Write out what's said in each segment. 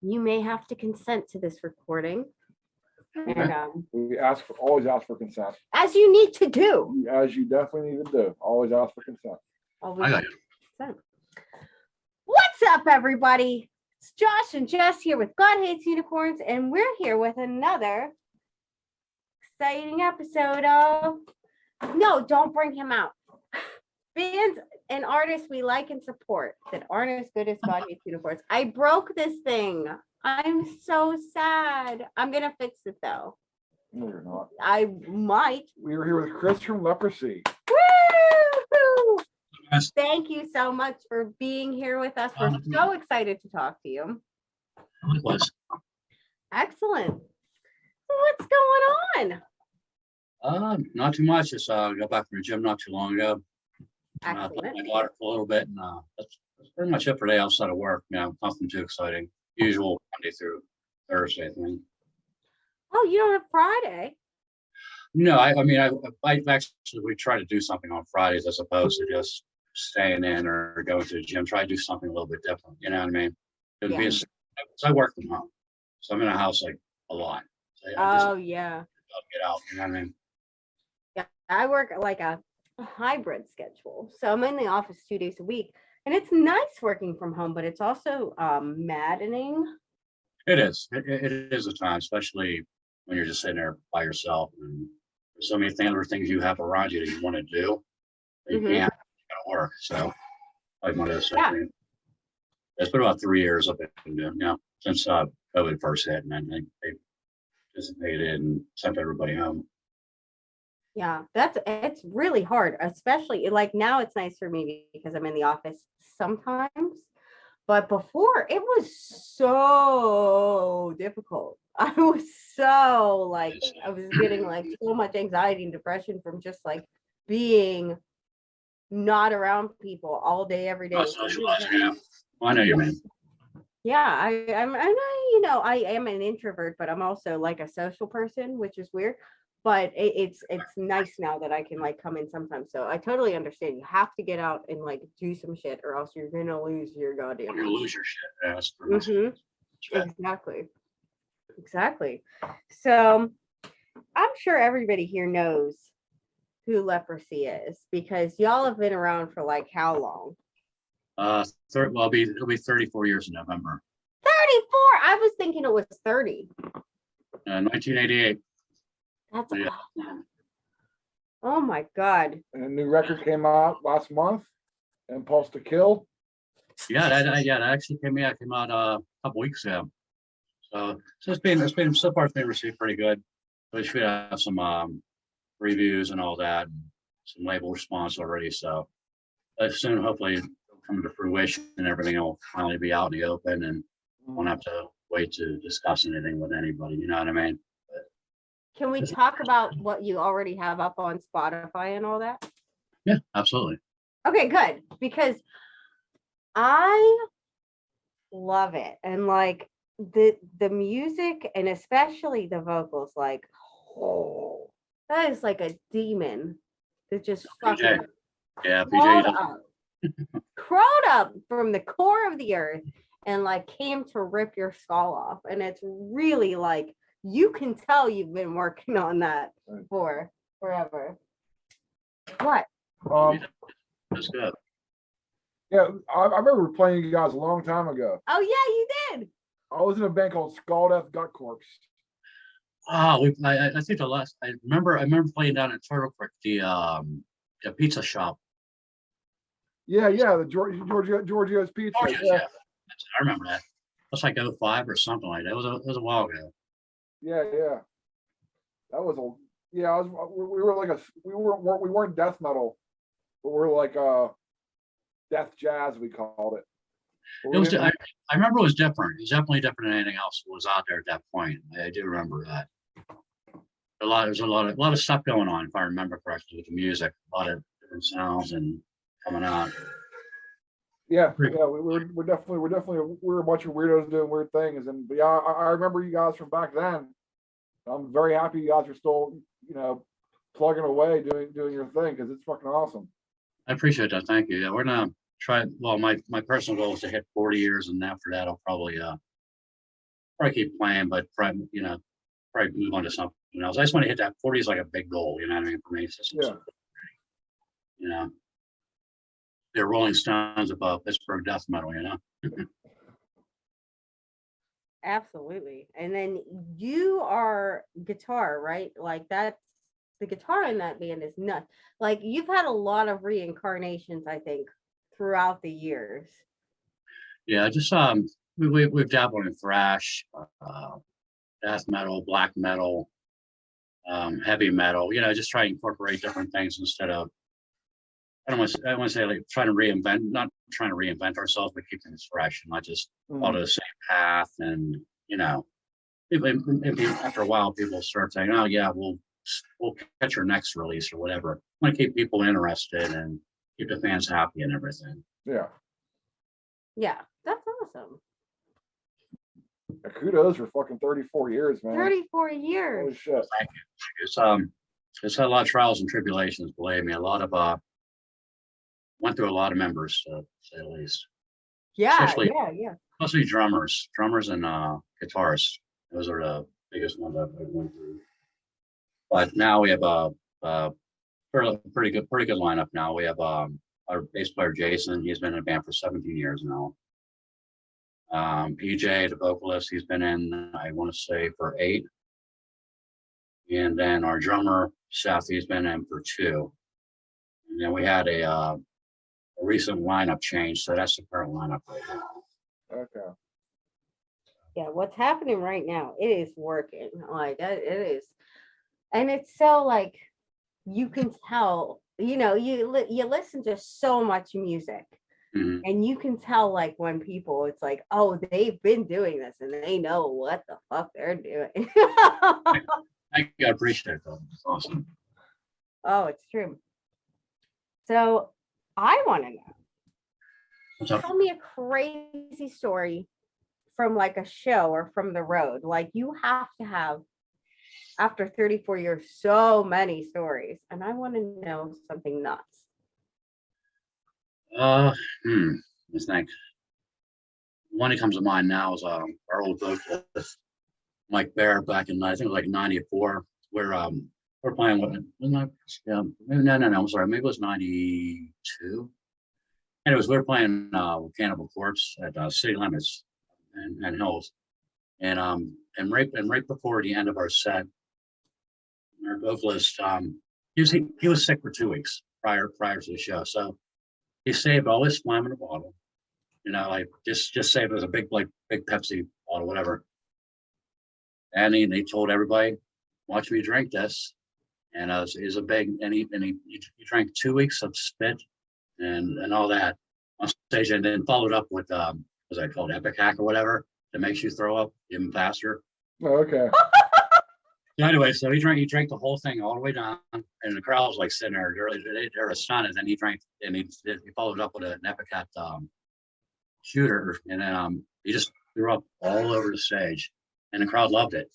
you may have to consent to this recording. And We always ask for consent. as you need to do. As you definitely need to do. Always ask for consent. Always I got you. consent. What's up, everybody? It's Josh and Jess here with God Hates Unicorns, and we're here with another exciting episode of No, Don't Bring Him Out. Bands and artists we like and support that aren't as good as God Hates Unicorns. I broke this thing. I'm so sad. I'm gonna fix it though. No, you're not. I might. We were here with Chris from Leprosy. Woo! Yes. Thank you so much for being here with us. We're so excited to talk to you. Likewise. Excellent. What's going on? Not too much. Just got back from the gym not too long ago. Put Excellent. my daughter for a little bit, and that's pretty much it for today outside of work. Nothing too exciting. Usual Monday through Thursday thing. Oh, you don't have Friday? No, I mean, I actually we try to do something on Fridays as opposed to just staying in or going to the gym. Try to do something a little bit different. You know what I mean? It'd be I work from home, so I'm in a house like a lot. So, Oh, just yeah. get out. You know what I mean? Yeah. I work like a hybrid schedule. So I'm in the office 2 days a week. And it's nice working from home, but it's also maddening. It is. It is a time, especially when you're just sitting there by yourself, and there's so many other things you have around you that you want to do, that you can't work. So, like one of those things. It's been about 3 years I've been doing, since COVID first hit, and then they dissipated and sent everybody home. Yeah, it's really hard, especially like now it's nice for me because I'm in the office sometimes. But before it was so difficult. I was getting like so much anxiety and depression from just like being not around people all day, every day. Yeah. Well, I know you mean. Yeah, I am an introvert, but I'm also like a social person, which is weird. But it's nice now that I can like come in sometimes. So I totally understand. You have to get out and like do some shit, or else you're gonna lose your goddamn. You're gonna lose your shit. Yeah, that's pretty much Exactly. So I'm sure everybody here knows who Leprosy is because y'all have been around for like how long? It'll be 34 years in November. 34. I was thinking it was 30. 1988. That's awesome. Oh my God. And a new record came out last month, Impulse to Kill. Yeah, that actually came out a couple weeks ago. So it's been so far it's been received pretty good. We should have some reviews and all that, and some label response already. So soon, hopefully, it'll come to fruition and everything will finally be out in the open, and won't have to wait to discuss anything with anybody. You know what I mean? Can we talk about what you already have up on Spotify and all that? Yeah, absolutely. Okay, good. Because I love it. And like the music and especially the vocals, like, oh, that is like a demon that just fucking crawled up from the core of the earth and like came to rip your skull off. And it's really like, you can tell you've been working on that for forever. What? That's good. Yeah, I remember playing you guys a long time ago. Oh yeah, you did. I was in a band called Skull Death Gut Corpse. Oh, I think the last I remember playing down at Turtle Creek, the pizza shop. Yeah, the Giorgio's Pizza. Yeah. I remember that. That's like 05 or something like that. It was a while ago. Yeah. That was we were like we weren't death metal, but we were like death jazz, we called it. I remember it was different. It was definitely different than anything else that was out there at that point. I do remember that. There's a lot of stuff going on, if I remember correctly, with the music, a lot of different sounds and coming out. Yeah, we're definitely a bunch of weirdos doing weird things, but yeah, I remember you guys from back then. I'm very happy you guys are still, plugging away doing your thing because it's fucking awesome. I appreciate that. Thank you. Yeah, we're gonna try. Well, my personal goal is to hit 40 years, and after that, I'll probably probably keep playing, but probably, probably move on to something else. I just want to hit that 40 is like a big goal, you know what I mean, for me. It's Yeah. You know, they're Rolling Stones of Pittsburgh death metal, Absolutely. And then you are guitar, right? Like that's the guitar in that band is nuts. Like you've had a lot of reincarnations, I think, throughout the years. Yeah, just we've dabbled in thrash, death metal, black metal, heavy metal, just try to incorporate different things instead of I don't want to say like trying to reinvent, not trying to reinvent ourselves, but keep things fresh and not just follow the same path. And after a while, people start saying, "Oh yeah, we'll catch your next release or whatever." I want to keep people interested and keep the fans happy and everything. Yeah. Yeah, that's awesome. Kudos for fucking 34 years, man. 34 years. Holy shit. Thank you. It's had a lot of trials and tribulations. Believe me, a lot of went through a lot of members, to say the least. Yeah, Especially, yeah. Mostly drummers and guitarists. Those are the biggest ones I've went through. But now we have a pretty good lineup now. We have our bass player Jason. He's been in a band for 17 years now. PJ, the vocalist, he's been in, I want to say, for 8. And then our drummer Seth, he's been in for 2. And then we had a recent lineup change, so that's the current lineup right now. Okay. Yeah, what's happening right now, it is working. Like it is. And it's so like you can tell, you listen to so much music. Mm-hmm. And you can tell like when people, it's like, oh, they've been doing this and they know what the fuck they're doing. I appreciate that. It's awesome. Oh, it's true. So I want to know, tell me a crazy story from like a show or from the road. Like you have to have, after 34 years, so many stories. And I want to know something nuts. Let's think. One that comes to mind now is our old vocalist Mike Bear back in, I think it was like 94. We're playing with I'm sorry, maybe it was 92. Anyways, we were playing with Cannibal Corpse at City Limits and Hills. And right before the end of our set, our vocalist he was sick for 2 weeks prior to the show. So he saved all his phlegm in a bottle, like just saved it as a big Pepsi bottle, whatever. And he told everybody, "Watch me drink this." And it was a big, and he drank 2 weeks of spit and all that on stage, and then followed up with what's that called, Epic Hack or whatever, that makes you throw up even faster. Oh, okay. So anyway, so he drank the whole thing all the way down, and the crowd was like sitting there, they were astonished. And he drank, and he followed up with an Epic Hack shooter, and then he just threw up all over the stage, and the crowd loved it.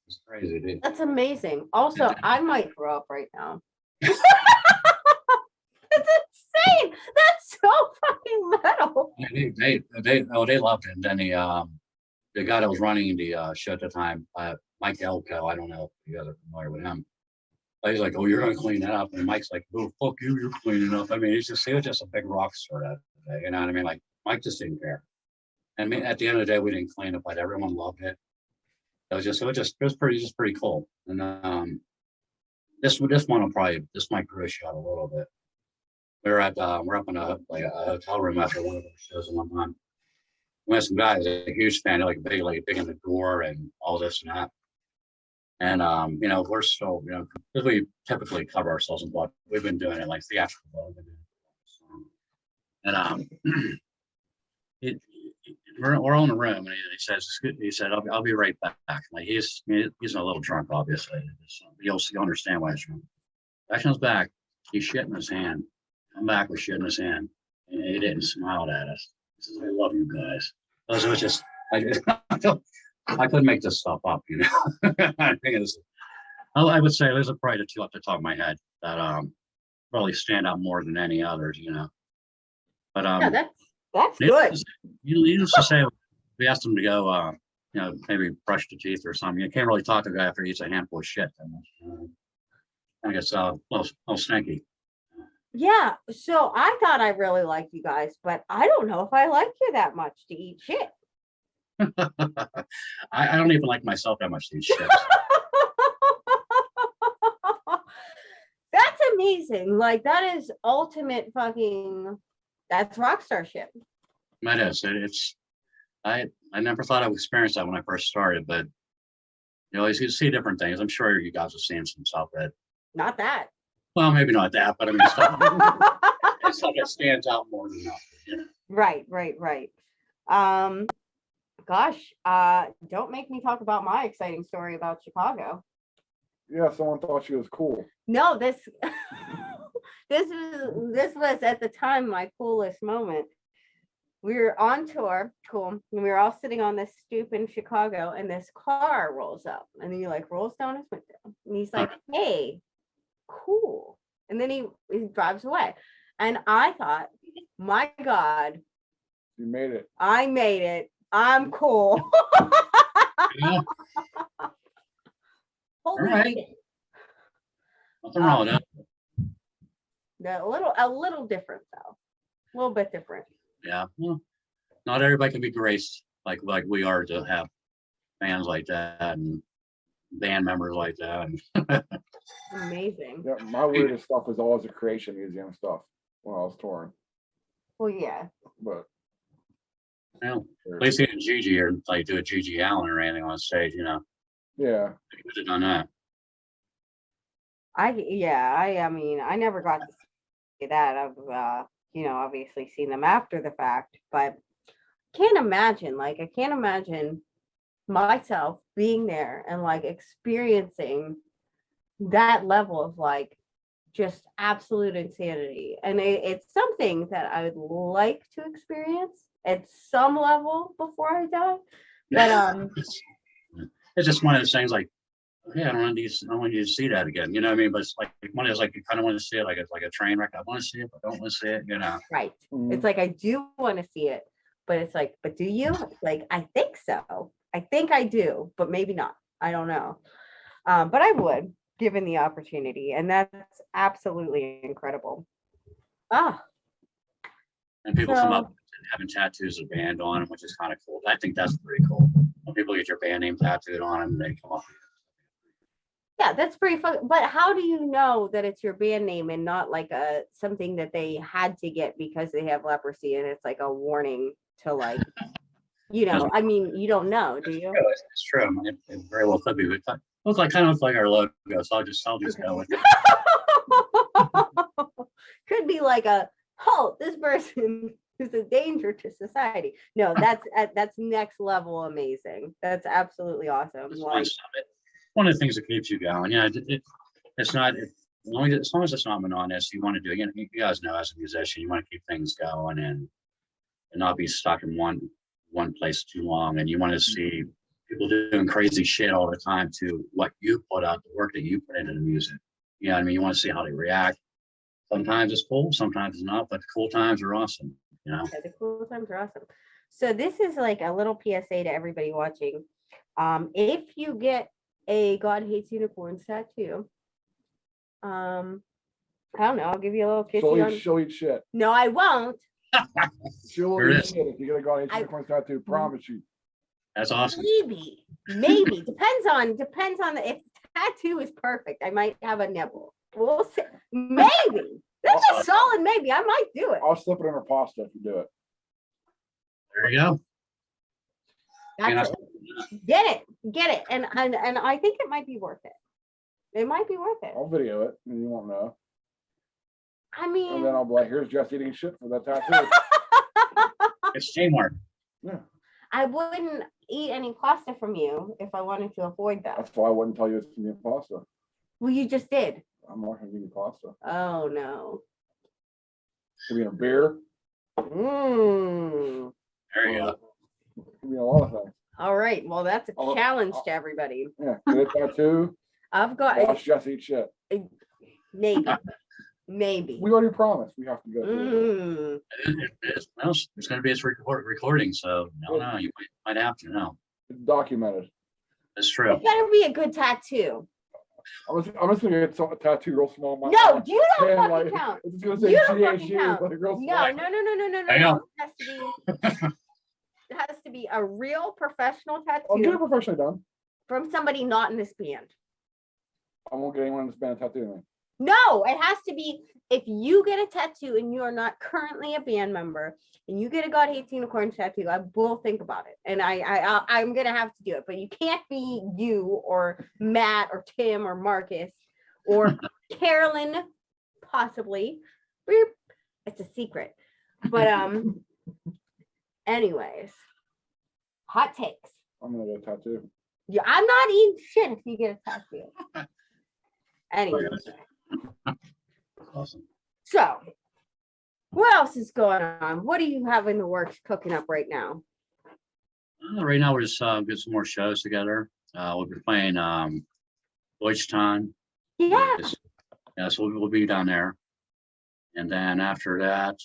It's crazy, dude. That's amazing. Also, I might throw up right now. It's insane. That's so fucking metal. They loved it. And then the guy that was running the show at the time, Mike Elko, I don't know if you guys are familiar with him. But he's like, "Oh, you're gonna clean that up," and Mike's like, "Oh, fuck you, you're cleaning up." I mean, he was just a big rock star that day, you know what I mean? Like Mike just didn't care. And I mean, at the end of the day, we didn't clean it, but everyone loved it. It was pretty cool. And this one this might gross you out a little bit. We're up in a hotel room after one of the shows one time. We had some guys, a huge fan, like big in the door and all this and that. And we're still, because we typically cover ourselves in blood. We've been doing it like theatrical blood. And we're all in the room, and he said, "I'll be right back." Like he's a little drunk, obviously. You'll understand why he's drunk. Back comes back, he's shitting his hand. Come back with shit in his hand, and he didn't smile at us. He says, "I love you guys." So it was just, I couldn't make this stuff up, I think I would say there's probably the two off the top of my head that probably stand out more than any others, But yeah, that's good. You used to say we asked him to go maybe brush the teeth or something. You can't really talk to a guy after he eats a handful of shit. I guess a little snaky. Yeah, so I thought I really liked you guys, but I don't know if I like you that much to eat shit. I don't even like myself that much to eat shit. That's amazing. Like that is ultimate fucking. That's rock star shit. That is. It's. I never thought I would experience that when I first started, but you see different things. I'm sure you guys have seen some stuff that. Not that. Well, maybe not that, but I mean, stuff that stands out more than nothing. Right. Gosh, don't make me talk about my exciting story about Chicago. Yeah, someone thought she was cool. No, this was at the time my coolest moment. We were on tour, cool, and we were all sitting on this stoop in Chicago, and this car rolls up, and he like rolls down his window, and he's like, "Hey, cool," and then he drives away, and I thought, my God, You made it. I made it. I'm cool. Yeah. Holy All right. shit. Nothing wrong with that. A little different though. A little bit different. Yeah. Well, not everybody can be graced like we are to have fans like that and band members like that. Amazing. Yeah, my weirdest stuff was always the Creation Museum stuff when I was touring. Well, yeah. But Well, at least he didn't Gigi or like do a Gigi Allen or anything on stage, yeah. He could have done that. I mean, I never got to see that. I've obviously seen them after the fact, but I can't imagine myself being there and like experiencing that level of like just absolute insanity. And it's something that I would like to experience at some level before I die. But It's just one of those things like, yeah, I don't want you to see that again. You know what I mean? But it's like one of those like you kind of want to see it like it's like a train wreck. I want to see it, but I don't want to see it, right. Mhm. It's like I do want to see it, but it's like, but do you? It's like, I think so. I think I do, but maybe not. I don't know. But I would, given the opportunity, and that's absolutely incredible. And people come up having tattoos of band on them, which is kind of cool. I think that's pretty cool. When people get your band name tattooed on them, they come up. Yeah, that's pretty fun. But how do you know that it's your band name and not like something that they had to get because they have leprosy and it's like a warning to like, I mean, you don't know, do you? It's true. I mean, it very well could be. It looks like our logo, so I'll just go with it. Could be like this person is a danger to society. No, that's next level amazing. That's absolutely awesome. Like, one of the things that keeps you going. It's not as long as it's not monotonous. You want to do. You guys know, as a musician, you want to keep things going and not be stuck in one place too long. And you want to see people doing crazy shit all the time to what you put out, the work that you put into the music. You know what I mean? You want to see how they react. Sometimes it's cool, sometimes it's not, but the cool times are awesome. Yeah, the cool times are awesome. So this is like a little PSA to everybody watching. If you get a God Hates Unicorns tattoo, I don't know, I'll give you a little kiss. She'll eat shit. No, I won't. She'll eat shit if you get a God Hates Unicorns tattoo. Promise you. That's awesome. Maybe depends on if the tattoo is perfect. I might have a nibble. We'll see. Maybe. That's a solid maybe. I might do it. I'll slip it in her pasta if you do it. There you go. That's it. Get it. And I think it might be worth it. It might be worth it. I'll video it and you won't know. I mean, and then I'll be like, here's Jess eating shit for that tattoo. It's teamwork. Yeah. I wouldn't eat any pasta from you if I wanted to avoid that. That's why I wouldn't tell you it's Indian pasta. Well, you just did. I'm not gonna give you pasta. Oh no. Could be in a beer. Mmm. There you go. Could be a lot of things. All right. Well, that's a challenge to everybody. Yeah, get a tattoo. I've got. Watch Jess eat shit. Maybe. We already promised we have to go through Well, it's going to be its recording, so no, you might have to know. It's documented. It's true. It better be a good tattoo. I'm just gonna get a tattoo real small. On my No, you don't hand, fucking like, count. It's gonna say You don't fucking GHU, count. like real No, small. no. I know. It has to be a real professional I'll get it tattoo professionally done. from somebody not in this band. I won't get anyone in this band a tattoo me. No, it has to be if you get a tattoo and you are not currently a band member and you get a God Hates Unicorns tattoo, I will think about it. And I'm gonna have to do it, but you can't be you or Matt or Tim or Marcus or Carolyn, possibly. It's a secret. But anyways, hot takes. I'm gonna get a tattoo. Yeah, I'm not eating shit if you get a tattoo. Anyways. Awesome. So, what else is going on? What do you have in the works cooking up right now? Right now, we're just getting some more shows together. We'll be playing Deutschtown. Yeah. Yeah, so we'll be down there. And then after that,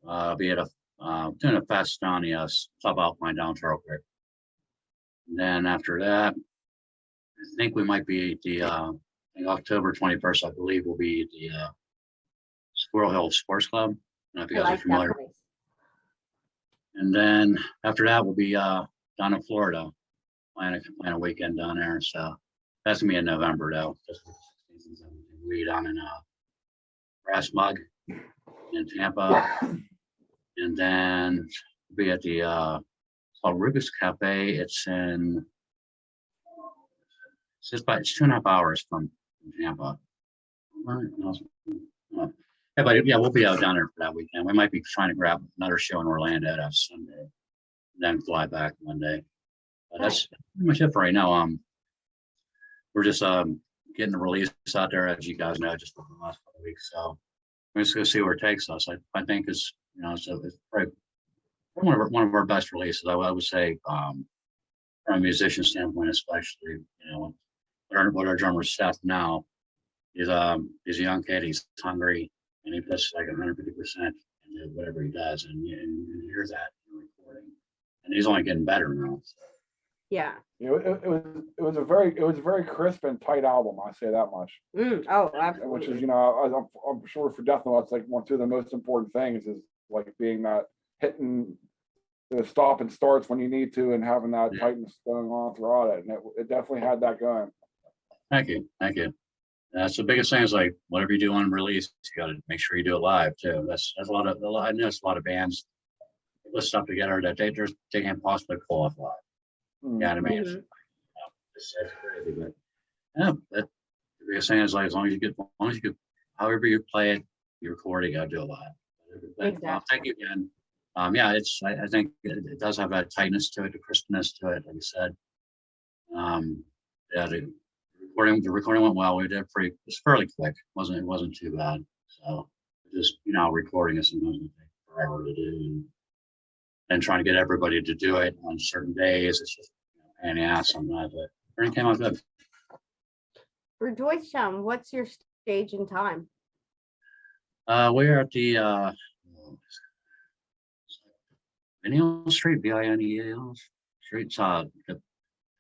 I'll be at doing a fest down the Sub Alpine down Turtle Creek. And then after that, I think we might be at the I think October 21st, I believe, will be the Squirrel Hill Sports Club. I don't know if you I guys are like that familiar. place. And then after that, we'll be down in Florida, playing a weekend down there. So that's gonna be in November though. We'll be down in Brass Mug in Tampa, and then we'll be at the it's called Rubik's Cafe. It's in it's 2.5 hours from Tampa. Yeah, but yeah, we'll be out down there for that weekend. We might be trying to grab another show in Orlando that Sunday, and then fly back Monday. But that's pretty much it for right now. We're just getting the release out there, as you guys know, just for the last couple of weeks. So we're just gonna see where it takes us. I think it's it's probably one of our best releases. I would say from a musician standpoint, especially what our drummer Seth now. He's a young kid. He's hungry, and he puts like 150% into whatever he does, and you hear that in the recording. And he's only getting better now. So. Yeah. It was a very crisp and tight album. I say that much. Oh, absolutely. Which is I'm sure for Death Knell, that's like two of the most important things is like being that hitting the stop and starts when you need to, and having that tightness going on throughout it. And it definitely had that going. Thank you. That's the biggest thing is like whatever you do on release, you got to make sure you do it live too. That's a lot. I know it's a lot of bands put stuff together that they can't possibly pull off live. You know what I mean? It's crazy, but yeah, the biggest thing is like as long as you get, however you play it, you record it, you got to do it live. Exactly. Thank you again. Yeah, I think it does have that tightness to it, the crispness to it, like I said. Yeah, the recording went well. We did it's fairly quick. It wasn't too bad. So just recording it sometimes it takes forever to do, and trying to get everybody to do it on certain days. It's just pain in the ass sometimes, but everything came out good. For Deutschtown, what's your stage and time? We're at the Vineal Street, Vineal Street.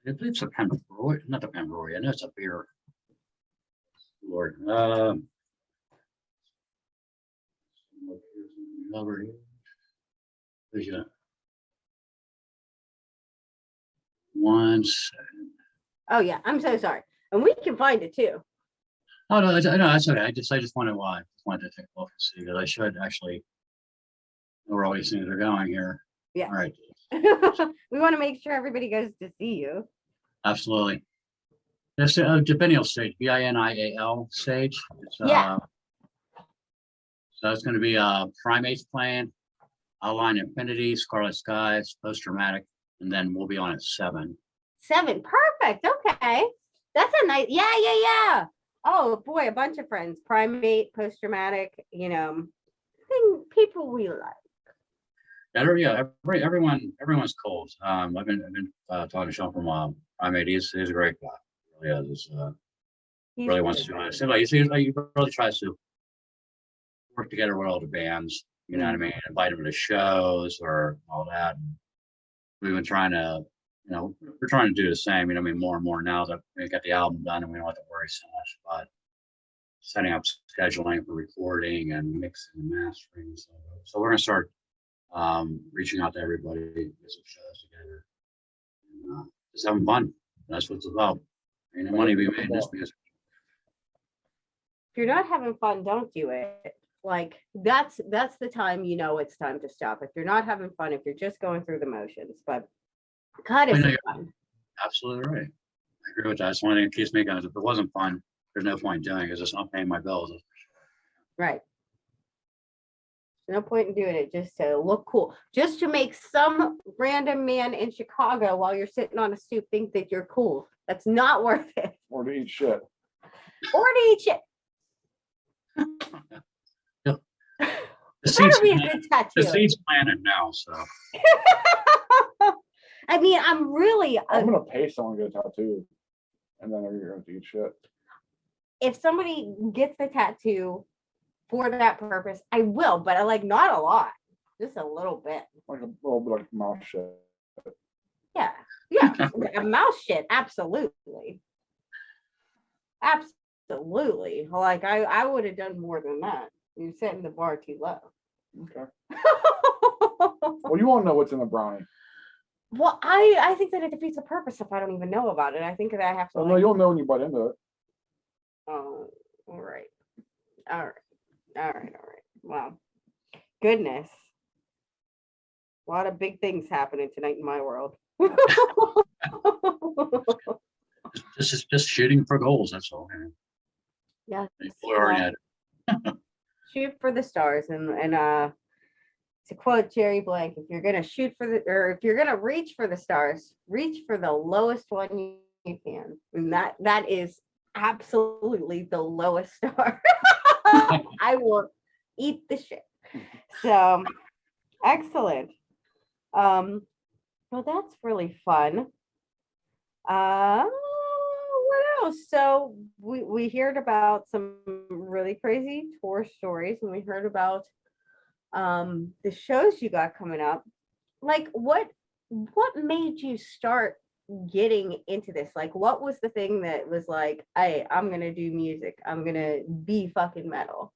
It's a Pembroke, not the Pembroke. I know it's up here. Lord, over here. There's a 1 second. Oh yeah, I'm so sorry, and we can find it too. Oh no, that's okay. I just wanted to take a look and see that I should actually know where all these things are going here. Yeah. All right. We want to make sure everybody goes to see you. Absolutely. It's a Vineal stage, Vineal stage. It's, Yeah. So it's going to be Primates playing, Outline Infinity, Scarlet Skies, Post Dramatic, and then we'll be on at 7. 7, perfect. Okay, that's a nice. Yeah. Oh boy, a bunch of friends. Primate, Post Dramatic. People we like. Yeah, everyone's cold. I've been talking to Sean from Primate. He's a great guy. He really is. He's Really wants to. It seems like he really tries to work together with all the bands. You know what I mean? Invite them to shows or all that. And we've been trying to we're trying to do the same. I mean, more and more now that we got the album done and we don't have to worry so much about setting up scheduling for recording and mixing and mastering. So we're gonna start reaching out to everybody, get some shows together, and just having fun. That's what it's about. The money we made in this music. If you're not having fun, don't do it. Like that's the time it's time to stop. If you're not having fun, if you're just going through the motions, but God, it's fun. Absolutely right. I agree with that. That's one thing that keeps me going. If it wasn't fun, there's no point in doing it because it's not paying my bills. Right. No point in doing it just to look cool, just to make some random man in Chicago while you're sitting on a stoop think that you're cool. That's not worth it. Or to eat shit. Or to eat shit. The That'll be a good tattoo. The seed's planted now, so. I mean, I'm gonna pay someone to get a tattoo, and then you're gonna have to eat shit. If somebody gets the tattoo for that purpose, I will, but not a lot, just a little bit. Like a little bit like mouse shit. Yeah, a mouse shit, absolutely. Like I would have done more than that. You're setting the bar too low. Okay. Well, you won't know what's in the brownie. Well, I think that it defeats the purpose if I don't even know about it. I think that I have to. Oh, no, you'll know when you bite into it. Oh, all right. Wow. Goodness. A lot of big things happening tonight in my world. Just shooting for goals. That's all. Yeah. Shoot for the stars, and to quote Jerry Blank, if you're gonna if you're gonna reach for the stars, reach for the lowest one you can, and that is absolutely the lowest star. I will eat the shit. So excellent. Well, that's really fun. What else? So we heard about some really crazy tour stories, and we heard about the shows you got coming up. Like what made you start getting into this? Like what was the thing that was like, hey, I'm gonna do music, I'm gonna be fucking metal?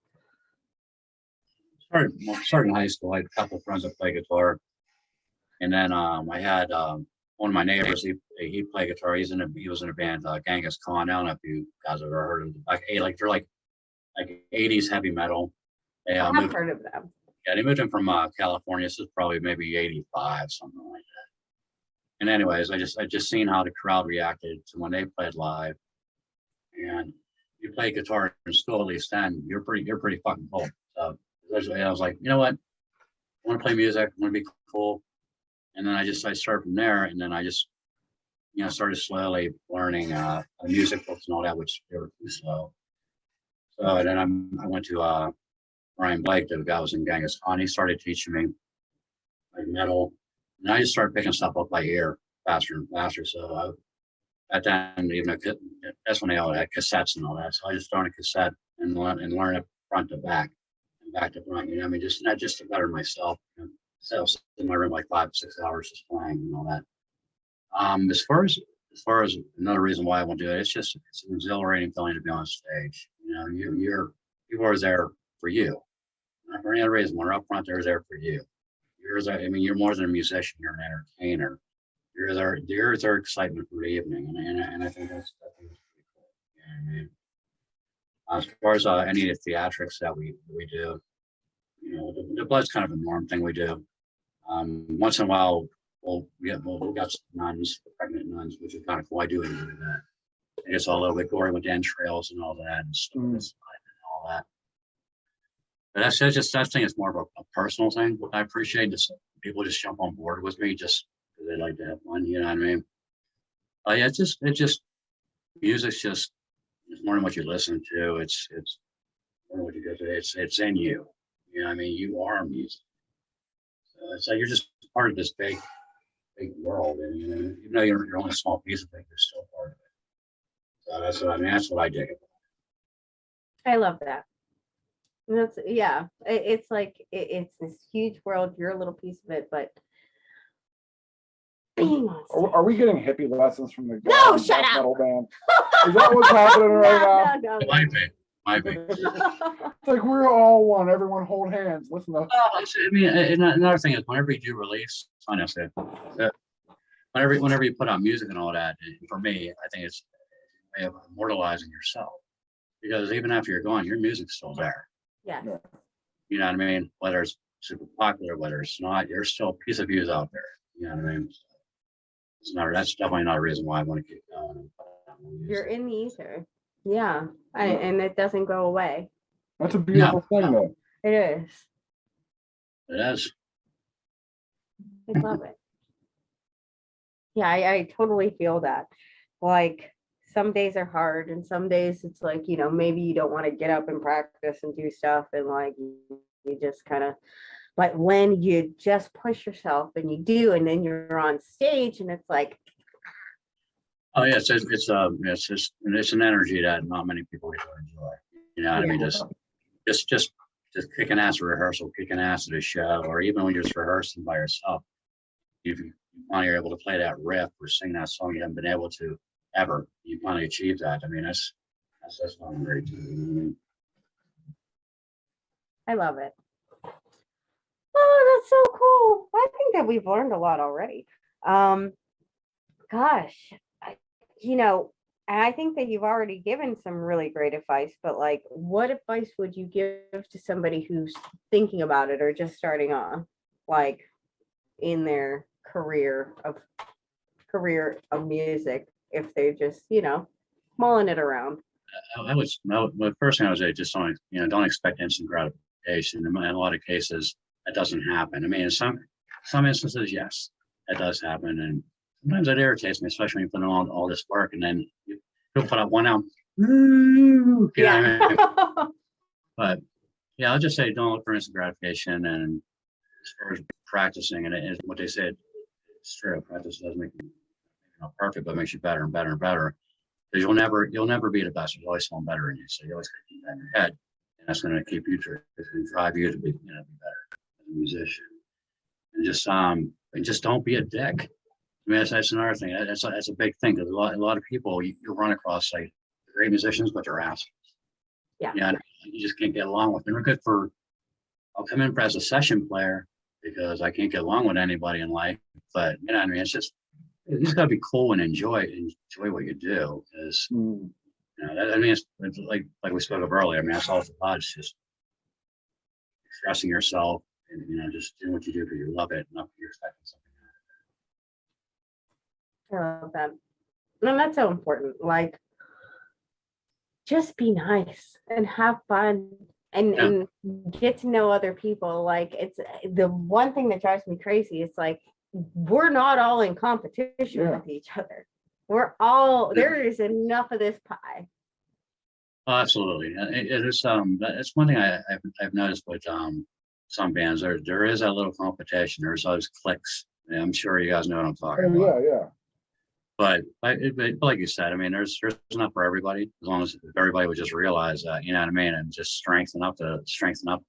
Started in high school. I had a couple friends that play guitar, and then I had one of my neighbors. He played guitar. He was in a band, Genghis Khan. I don't know if you guys have ever heard of them. They're like 80s heavy metal. I've heard of them. Yeah, they moved in from California. This is probably maybe 85, something like that. And anyways, I just seen how the crowd reacted to when they played live. And you play guitar in school, at least then, you're pretty fucking cool. So I was like, you know what? I want to play music. I want to be cool. And then I started from there, and then I just started slowly learning music books and all that, which they were too slow. So then I went to Ryan Blake, the guy was in Genghis Khan. He started teaching me like metal, and I just started picking stuff up by ear faster and faster. So at that time, that's when they all had cassettes and all that. So I just started a cassette and learn it front to back and back to front. Just to better myself. So I was in my room like 5 to 6 hours just playing and all that. As far as another reason why I want to do it, it's an exhilarating feeling to be on stage. People are there for you. Not for any other reason. When we're up front, they're there for you. You're more than a musician. You're an entertainer. There's their excitement for the evening, and I think that's pretty cool. As far as any of the theatrics that we do, the blood's kind of a norm thing we do. Once in a while, we got some nuns, pregnant nuns, which is kind of cool. I do enjoy that. It's all a little bit gory with the entrails and all that and stuff and all that. But I think it's more of a personal thing. I appreciate this. People just jump on board with me just because they like to have fun. You know what I mean? Music's just it's more than what you listen to. It's more than what you go through. It's in you. You know what I mean? You are music. So it's like you're just part of this big world, and even though you're only a small piece of it, you're still part of it. So that's what I dig about. I love that. It's like it's this huge world. You're a little piece of it, but being on stage. Are we getting hippie lessons from the No, death shut up. metal band? Is that what's happening right now? No, It might be, might be. It's like we're all one. Everyone hold hands. Listen to. I mean, and another thing is whenever you do release, honestly, whenever you put out music and all that, for me, I think it's a way of immortalizing yourself. Because even after you're gone, your music's still there. Yes. You know what I mean? Whether it's super popular, whether it's not, there's still a piece of you out there. You know what I mean? That's definitely not a reason why I want to keep going. You're in the ether. Yeah. And it doesn't go away. That's a beautiful thing, though. It is. It is. I love it. Yeah, I totally feel that. Like some days are hard and some days it's like, maybe you don't want to get up and practice and do stuff and like you just kind of, but when you just push yourself and you do, and then you're on stage and it's like, Oh yeah, it's an energy that not many people get to enjoy. You know what I mean? Just kicking ass at rehearsal, kicking ass at a show, or even when you're just rehearsing by yourself, you finally are able to play that riff or sing that song you haven't been able to ever. You finally achieve that. I mean, that's fucking great too. I love it. Oh, that's so cool. I think that we've learned a lot already. Gosh, and I think that you've already given some really great advice, but like, what advice would you give to somebody who's thinking about it or just starting on, like in their career of music, if they're just, mulling it around? The first thing I would say, just don't expect instant gratification. In a lot of cases, that doesn't happen. I mean, in some instances, yes, that does happen, and sometimes it irritates me, especially when you put on all this work and then you'll put up one album. You know what I mean? But yeah, I'll just say don't look for instant gratification. And as far as practicing, and what they said, it's true. Practice does make you perfect, but makes you better and better and better. Because you'll never be the best. There's always someone better in you. So you always got to keep that in your head, and that's going to keep you to drive you to be better as a musician. And just don't be a dick. I mean, that's another thing. That's a big thing because a lot of people you run across like great musicians, but they're assholes. Yeah. Yeah, you just can't get along with them. They're good for. I'll come in as a session player because I can't get along with anybody in life. But you know what I mean? You just got to be cool and enjoy what you do. Because it's like we spoke of earlier. I mean, that's all it's about. It's just expressing yourself and just doing what you do because you love it, not because you're expecting something. I love that. And that's so important. Like, just be nice and have fun and get to know other people. Like, it's the one thing that drives me crazy. It's like, we're not all in competition with each other. There is enough of this pie. Oh, absolutely. It is. That's one thing I've noticed with some bands. There is a little competition. There's those cliques. And I'm sure you guys know what I'm talking about. Yeah. But like you said, I mean, there's enough for everybody as long as everybody would just realize that, you know what I mean, and just strengthen up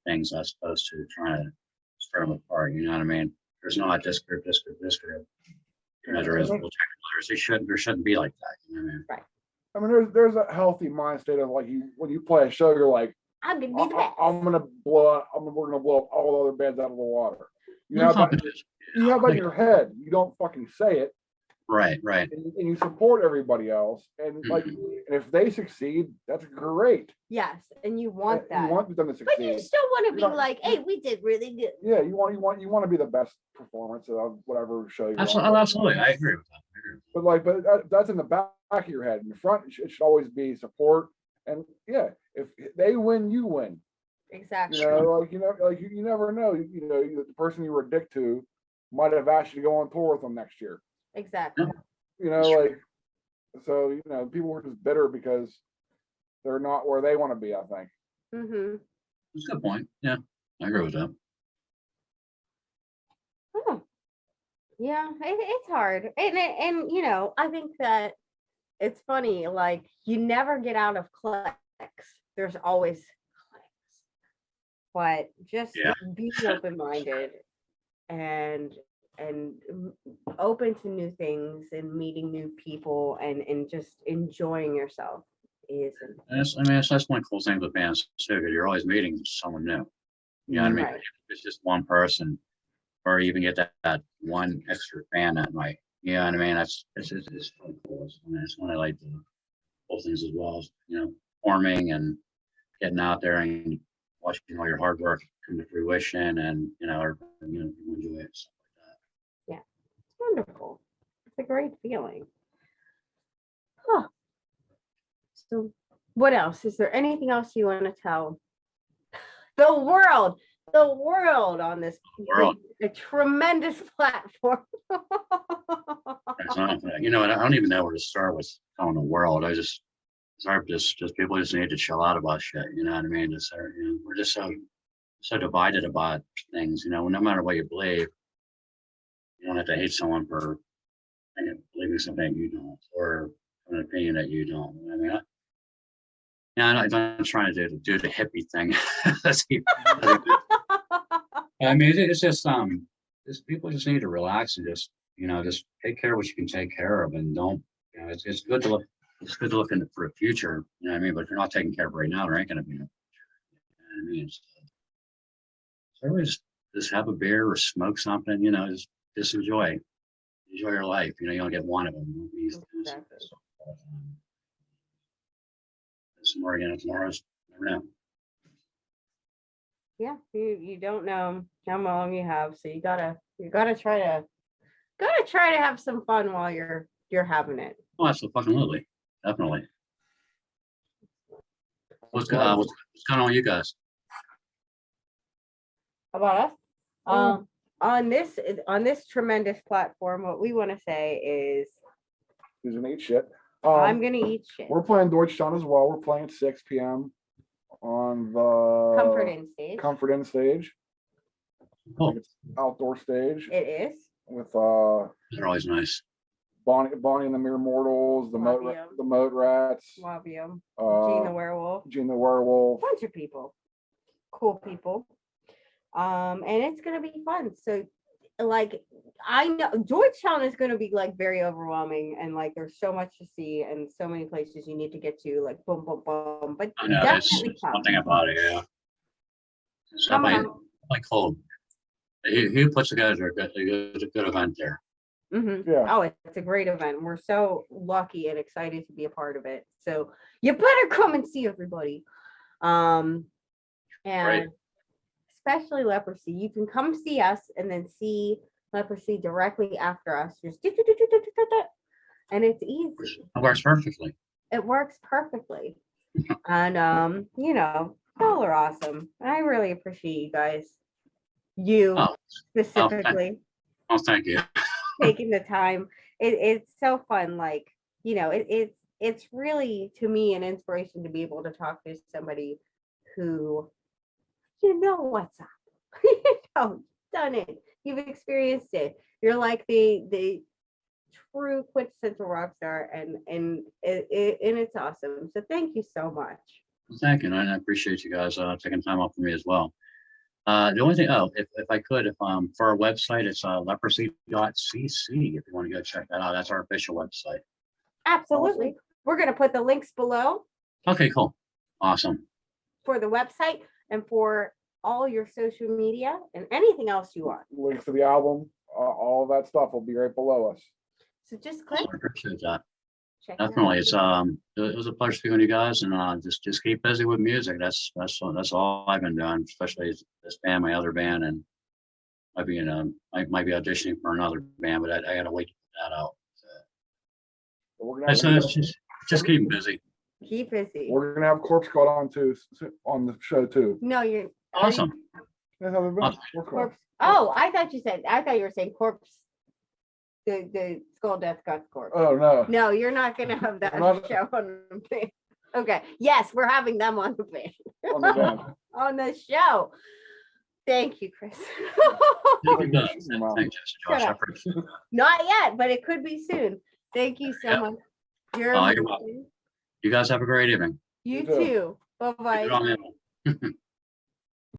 things as opposed to trying to spread them apart. You know what I mean? There's not this group. You know, there is. There shouldn't be like that. You know what I mean? Right. I mean, there's a healthy mind state of like when you play a show, you're like, I'm gonna be the best. I'm gonna blow up. We're gonna blow up all the other bands out of the water. You have that in your head. You don't fucking say it. Right. And you support everybody else, and and if they succeed, that's great. Yes, and you want that. You want them to succeed, but you still want to be like, "Hey, we did really good." Yeah, you want to be the best performance of whatever show you're on. Absolutely, I agree with that. But that's in the back of your head. In the front, it should always be support. And if they win, you win. Exactly. You never know. The person you were a dick to might have asked you to go on tour with them next year. Exactly. So people were just bitter because they're not where they want to be, I think. Mm-hmm. That's a good point. Yeah, I agree with that. Oh. Yeah, it's hard. And I think that it's funny, like you never get out of cliques. There's always cliques. But just being open-minded and open to new things and meeting new people and just enjoying yourself is That's one cool thing with bands too, 'cause you're always meeting someone new. You know what I mean? Right. It's just one person, or even get that one extra fan that night. You know what I mean? It's really cool. It's one I like to both things as well as, forming and getting out there and watching all your hard work come to fruition, and people enjoy it, stuff like that. Yeah, it's wonderful. It's a great feeling. Huh. So what else? Is there anything else you want to tell the world? The world on this World. a tremendous platform. It's not, I don't even know where to start with telling the world. Just people just need to chill out about shit. You know what I mean? We're just so divided about things. No matter what you believe, you don't have to hate someone for believing something you don't, or an opinion that you don't. I mean, I'm not trying to do the hippie thing. I mean, it's just people just need to relax and just take care of what you can take care of, and don't. It's good to look. It's good to look for the future. You know what I mean? But if you're not taking care of right now, there ain't going to be no future. You know what I mean? So everybody just have a beer or smoke something. Just enjoy your life. You don't get one of them. Exactly. Some more again tomorrow. Never know. Yeah, you don't know how long you have, so you gotta try to have some fun while you're having it. Oh, absolutely, definitely. What's going on with you guys? About us, on this tremendous platform, what we want to say is Who's gonna eat shit? I'm gonna eat shit. We're playing Deutschtown as well. We're playing at 6 p.m. on the Comfort in stage. Cool. It's outdoor stage It is. with They're always nice. Bonnie and the Mere Mortals, the Moat Rats, Wabium, Gene the Werewolf. Bunch of people, cool people, and it's gonna be fun. So, like, I know Georgetown is gonna be like very overwhelming, and like there's so much to see and so many places you need to get to, like boom, boom, boom. But I know it's one thing about it, yeah. Like cold. He puts together a good event there. Mm-hmm. Yeah. Oh, it's a great event. We're so lucky and excited to be a part of it. So you better come and see everybody. And Right. especially Leprosy. You can come see us and then see Leprosy directly after us. Just and it's easy. It works perfectly. It works perfectly. And y'all are awesome. I really appreciate you guys. You specifically. Thank you. Taking the time. It's so fun. Like, it's really, to me, an inspiration to be able to talk to somebody who what's up. Done it. You've experienced it. You're like the true quintessential rock star, and it's awesome. So thank you so much. Thank you, and I appreciate you guys taking time off for me as well. The only thing, if I could, for our website, it's leprosy.cc. If you want to go check that out, that's our official website. Absolutely. Awesome. We're going to put the links below. Okay, cool. Awesome. For the website and for all your social media and anything else you want. Links to the album, all of that stuff will be right below us. So just click. I appreciate that. Definitely. It was a pleasure speaking with you guys, and just keep busy with music. That's all I've been doing, especially this band, my other band, and I might be auditioning for another band, but I gotta wait to put that out. So just keep busy. Keep busy. We're gonna have Corpse Cult on the show too. No, you're awesome. Corpse. Oh, I thought you were saying Corpse. The Skull Death Guts Corpse. Oh no. No, you're not gonna have that show on the band. Okay. Yes, we're having them on the band. On the show. Thank you, Chris. Thanks, Josh. I appreciate it. Not yet, but it could be soon. Thank you so much. You're welcome. You guys have a great evening. You too. Bye-bye.